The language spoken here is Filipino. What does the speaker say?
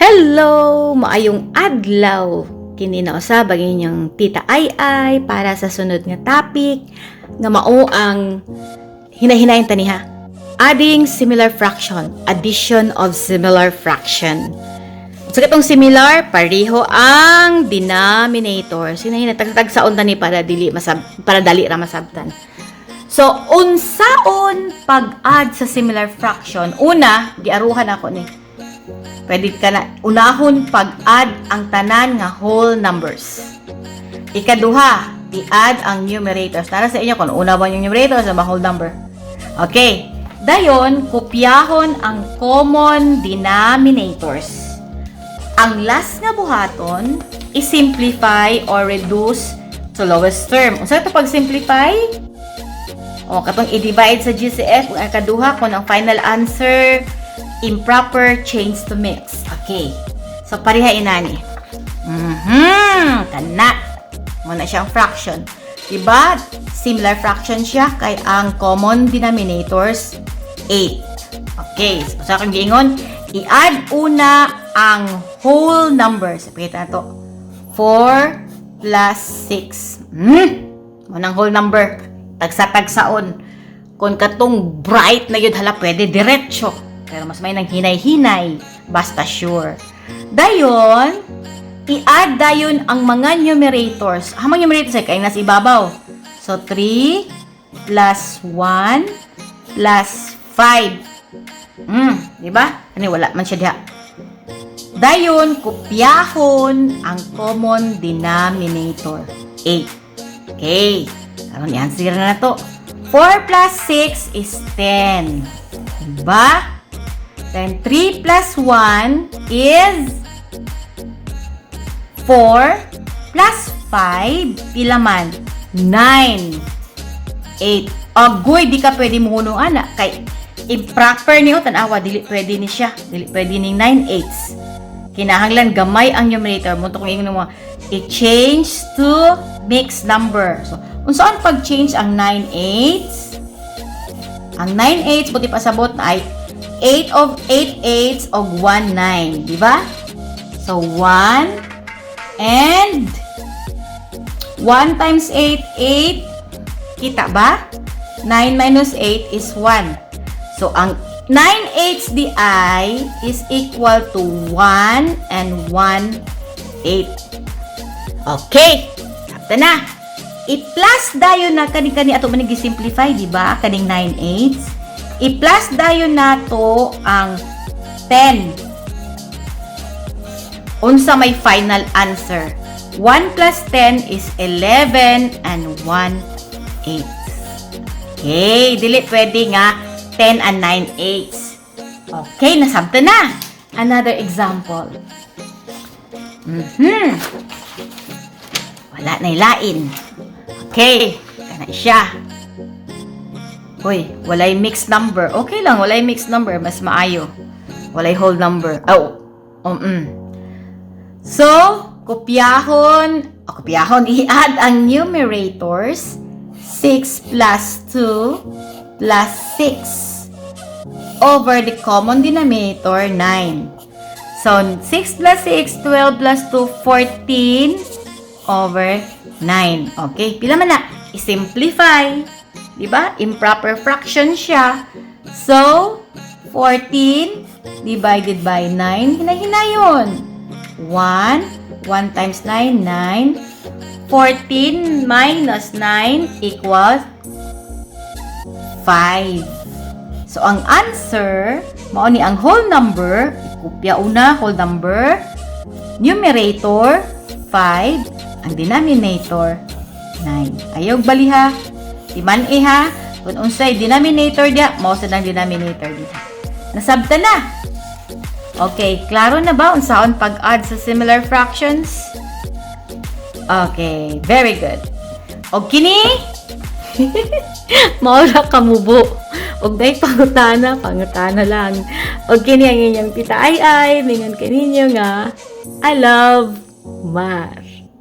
Hello! Maayong adlaw! Kini na usab ang inyong tita Ay para sa sunod nga topic nga mao ang hinahinayon taniha. Adding similar fraction, addition of similar fraction. So katong similar, pareho ang denominator. Sinahina tagsaon tani para dali ra masabtan. So unsaon pag-add sa similar fraction? Una, giaruhan ako ni. Pwede ka na unahon pag-add ang tanan nga whole numbers. Ikaduha, i-add ang numerators. Tara sa inyo kung una ba yung numerators o whole number. Okay. Dayon, kopyahon ang common denominators. Ang last nga buhaton, i-simplify or reduce to lowest term. Unsa ito pag-simplify? O, katong i-divide sa GCF, ang kaduha kung ang final answer, improper change to mix. Okay. So, pariha inani. Kana. Muna siyang fraction. Diba? Similar fraction siya kay ang common denominators 8. Okay. So, sa aking giingon, i-add una ang whole numbers. Pakita na to. 4 plus 6. Munang whole number. Tagsa-tagsaon. Kung katong bright na yun, hala, pwede diretso. Pero mas may nang hinay-hinay. Basta sure. Dayon, i-add dayon ang mga numerators. Hamang numerators ay kaya nasa ibabaw. So, 3 plus 1 plus 5. Diba? Ano, wala man siya diha. Dayon, kopyahon ang common denominator. 8. Okay. Karon i-answer na to. 4 plus 6 is 10. Diba? Then 3 plus 1 is 4 plus 5. Pila man? 9. 8. Agoy, di ka pwede mohunong anak. Kay improper niyo, tanawa, dili pwede ni siya. Dili pwede ni 9/8. Kinahanglan gamay ang numerator. Munto kung ingon mo, i-change to mixed number. So, unsaan pag-change ang 9/8? Ang 9/8, buti pasabot na ay 8 of 8/8 og 1 9, di ba? So 1 and 1 times 8 8. Kita ba? 9 minus 8 is 1. So ang 9/8 di ay is equal to 1 and 1/8. Okay. Tapos na. I-plus dayon na kani ato man gi-simplify, di ba? Kaning 9/8. I-plus dayon nato ang 10. Unsa may final answer? 1 plus 10 is 11 and 1/8. Okay, dili pwede nga 10 and 9/8. Okay, nasabta na. Another example. Wala na ilain. Okay, kana siya. Uy, walay mixed number. Okay lang, walay mixed number. Mas maayo. Walay whole number. So, kopyahon, i-add ang numerators. 6 plus 2 plus 6 over the common denominator, 9. So, 6 plus 6, 12 plus 2, 14 over 9. Okay, pila man na? I-simplify. Diba? Improper fraction siya. So, 14 divided by 9. Hinay-hinayon. 1 times 9, 9. 14 minus 9 equals 5. So, ang answer, mao ni ang whole number. Ikopya una, whole number. Numerator, 5. Ang denominator, 9. Ayaw baliha. Timan ha, kung unsay denominator dia, mao sa nang denominator dia. Nasabta na. Okay, klaro na ba unsaon pag-add sa similar fractions? Okay, very good. Og kini mao ra kamubo. Og day pangutana lang. Og kini ang inyong tita Ay, mingon kaninyo nga I love math.